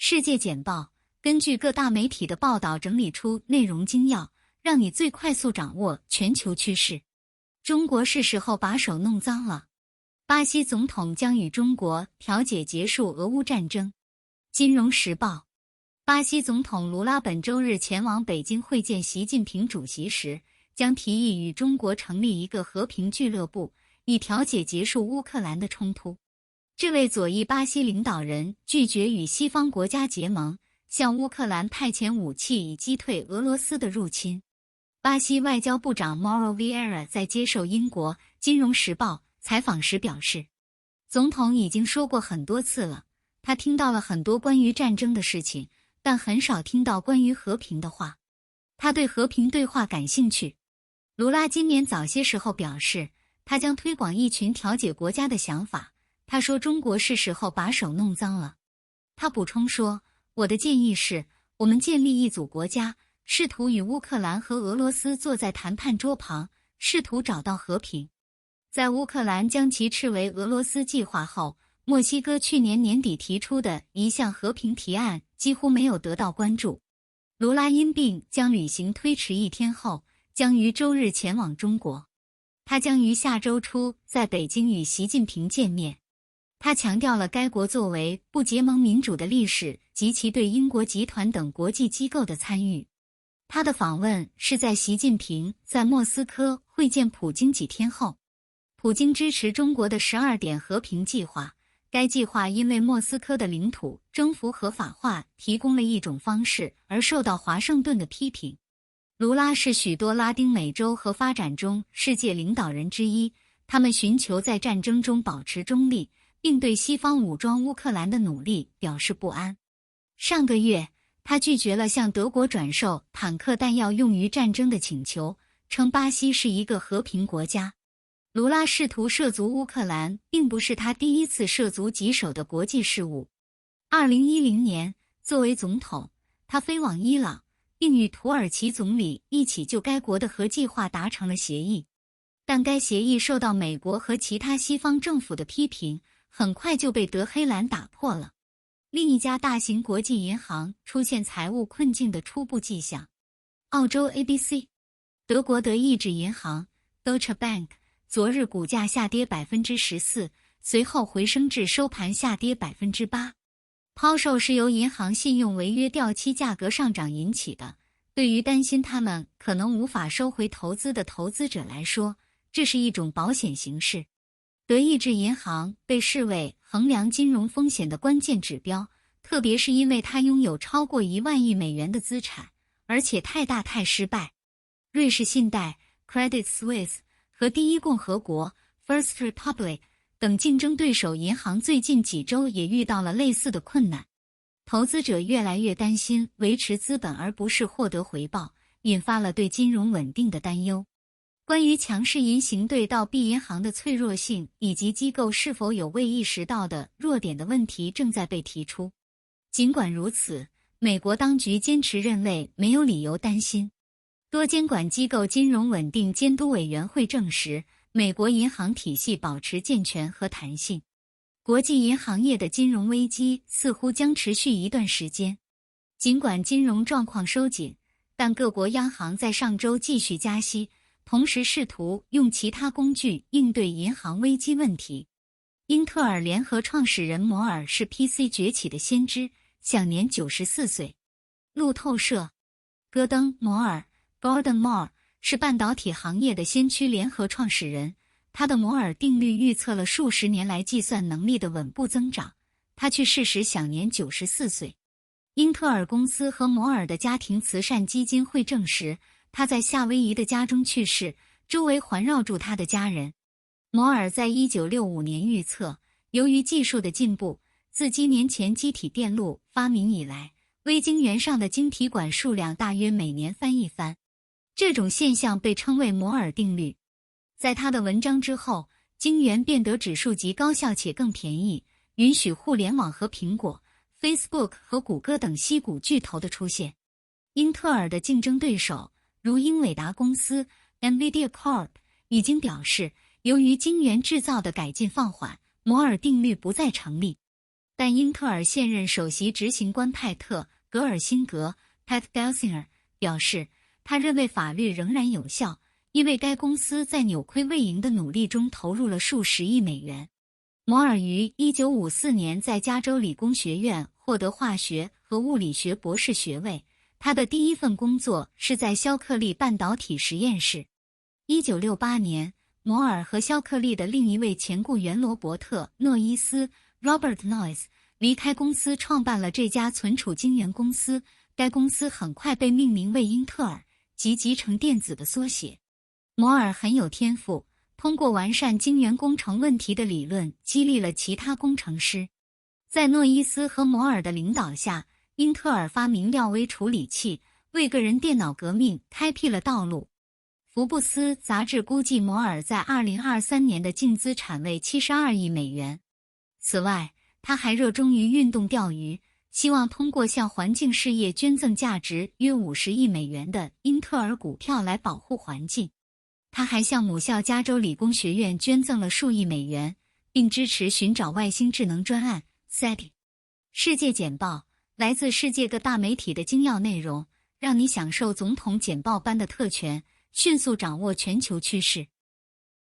世界简报根据各大媒体的报道整理出内容精要，让你最快速掌握全球趋势。中国是时候把手弄脏了。巴西总统将与中国调解结束俄乌战争。金融时报，巴西总统卢拉本周日前往北京会见习近平主席时，将提议与中国成立一个和平俱乐部，以调解结束乌克兰的冲突。这位左翼巴西领导人拒绝与西方国家结盟，向乌克兰派遣武器以击退俄罗斯的入侵。巴西外交部长 Mauro Vieira 在接受英国《金融时报》采访时表示，总统已经说过很多次了，他听到了很多关于战争的事情，但很少听到关于和平的话。他对和平对话感兴趣。卢拉今年早些时候表示，他将推广一群调解国家的想法。他说中国是时候把手弄脏了。他补充说，我的建议是，我们建立一组国家，试图与乌克兰和俄罗斯坐在谈判桌旁，试图找到和平。在乌克兰将其斥为俄罗斯计划后，墨西哥去年年底提出的一项和平提案几乎没有得到关注。卢拉因病将旅行推迟1天后，将于周日前往中国。他将于下周初在北京与习近平见面。他强调了该国作为不结盟民主的历史及其对英国集团等国际机构的参与。他的访问是在习近平在莫斯科会见普京几天后。普京支持中国的12点和平计划，该计划因为莫斯科的领土征服合法化提供了一种方式而受到华盛顿的批评。卢拉是许多拉丁美洲和发展中世界领导人之一，他们寻求在战争中保持中立，并对西方武装乌克兰的努力表示不安。上个月，他拒绝了向德国转售坦克弹药用于战争的请求，称巴西是一个和平国家。卢拉试图涉足乌克兰，并不是他第一次涉足棘手的国际事务。2010年，作为总统，他飞往伊朗，并与土耳其总理一起就该国的核计划达成了协议。但该协议受到美国和其他西方政府的批评，很快就被德黑兰打破了。另一家大型国际银行出现财务困境的初步迹象。澳洲 ABC， 德国德意志银行 Deutsche Bank 昨日股价下跌 14%， 随后回升至收盘下跌 8%。抛售是由银行信用违约掉期价格上涨引起的。对于担心他们可能无法收回投资的投资者来说，这是一种保险形式。德意志银行被视为衡量金融风险的关键指标，特别是因为它拥有超过1万亿美元的资产，而且太大太失败。瑞士信贷 Credit Suisse 和第一共和国 First Republic 等竞争对手银行最近几周也遇到了类似的困难。投资者越来越担心维持资本而不是获得回报，引发了对金融稳定的担忧。关于强势银行对倒闭银行的脆弱性以及机构是否有未意识到的弱点的问题正在被提出。尽管如此，美国当局坚持认为没有理由担心。多监管机构金融稳定监督委员会证实，美国银行体系保持健全和弹性。国际银行业的金融危机似乎将持续一段时间。尽管金融状况收紧，但各国央行在上周继续加息，同时试图用其他工具应对银行危机问题。英特尔联合创始人摩尔是 PC 崛起的先知，享年94岁。路透社，戈登·摩尔 Gordon Moore 是半导体行业的先驱联合创始人，他的摩尔定律预测了数十年来计算能力的稳步增长。他去世时享年94岁。英特尔公司和摩尔的家庭慈善基金会证实，他在夏威夷的家中去世，周围环绕住他的家人。摩尔在1965年预测，由于技术的进步，自几年前机体电路发明以来，微晶圆上的晶体管数量大约每年翻一番。这种现象被称为摩尔定律。在他的文章之后，晶圆变得指数级高效且更便宜，允许互联网和苹果、Facebook 和谷歌等矽谷巨头的出现。英特尔的竞争对手如英伟达公司 NVIDIA Corp 已经表示，由于晶圆制造的改进放缓，摩尔定律不再成立。但英特尔现任首席执行官派特·格尔辛格 （Pat Gelsinger） 表示，他认为法律仍然有效，因为该公司在扭亏为盈的努力中投入了数十亿美元。摩尔于1954年在加州理工学院获得化学和物理学博士学位，他的第一份工作是在肖克利半导体实验室。1968年，摩尔和肖克利的另一位前雇员罗伯特·诺伊斯 （Robert Noyce） 离开公司，创办了这家存储晶圆公司。该公司很快被命名为英特尔，即集成电子的缩写。摩尔很有天赋，通过完善晶圆工程问题的理论，激励了其他工程师。在诺伊斯和摩尔的领导下，英特尔发明廖威处理器，为个人电脑革命开辟了道路。福布斯杂志估计摩尔在2023年的净资产为72亿美元。此外，他还热衷于运动钓鱼，希望通过向环境事业捐赠价值约50亿美元的英特尔股票来保护环境。他还向母校加州理工学院捐赠了数亿美元，并支持寻找外星智能专案 SETI。 世界简报，来自世界各大媒体的精要内容，让你享受总统简报般的特权，迅速掌握全球趋势。